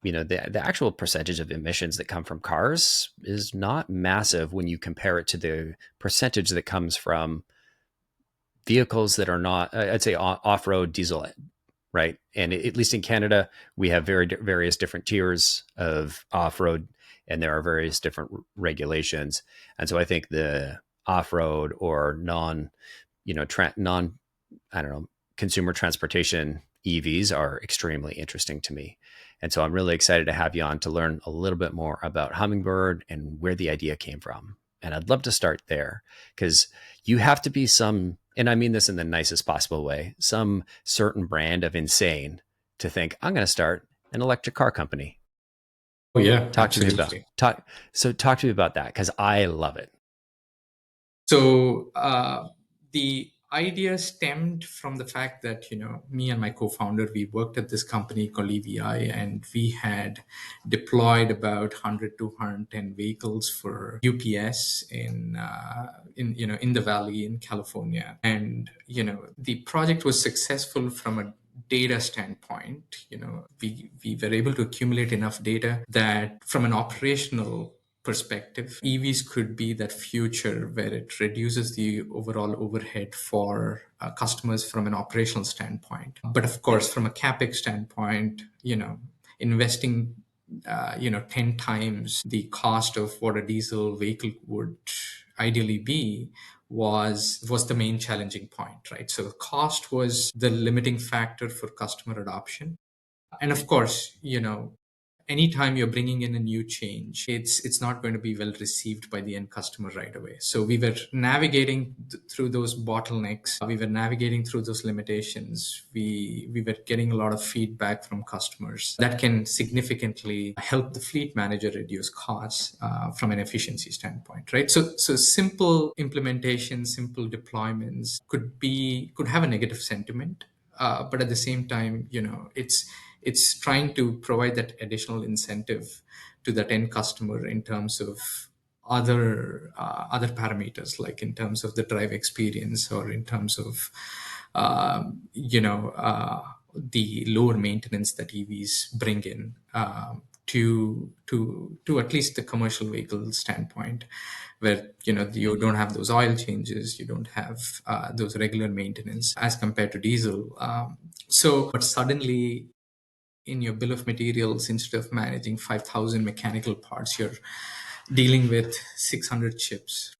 the actual percentage of emissions that come from cars is not massive when you compare it to the percentage that comes from vehicles that are not, I'd say, off-road diesel, right? And at least in Canada, we have various different tiers of off-road, and there are various different regulations. And so I think the off-road or non, I don't know, consumer transportation EVs are extremely interesting to me. And so I'm really excited to have you on to learn a little bit more about Hummingbird and where the idea came from. And I'd love to start there because you have to be and I mean this in the nicest possible way, some certain brand of insane to think, I'm going to start an electric car company. Oh yeah, Talk to me about absolutely. talk. So talk to me about that because I love it. So the idea stemmed from the fact that me and my co-founder, we worked at this company called EVI, and we had deployed about 100 to 110 vehicles for UPS in the valley in California. And the project was successful from a data standpoint. We were able to accumulate enough data that from an operational perspective, EVs could be that future where it reduces the overall overhead for customers from an operational standpoint. But of course, from a capex standpoint, investing 10 times the cost of what a diesel vehicle would ideally be was the main challenging point, right? So cost was the limiting factor for customer adoption. And of course, anytime you're bringing in a new change, it's not going to be well received by the end customer right away. So we were navigating through those bottlenecks. We were navigating through those limitations. We were getting a lot of feedback from customers that can significantly help the fleet manager reduce costs from an efficiency standpoint, right? So simple implementation, simple deployments could have a negative sentiment, but at the same time, it's trying to provide that additional incentive to that end customer in terms of other parameters, like in terms of the drive experience or in terms of the lower maintenance that EVs bring in, to at least the commercial vehicle standpoint, where you don't have those oil changes, you don't have those regular maintenance as compared to diesel. But suddenly in your bill of materials, instead of managing 5,000 mechanical parts, you're dealing with 600 chips.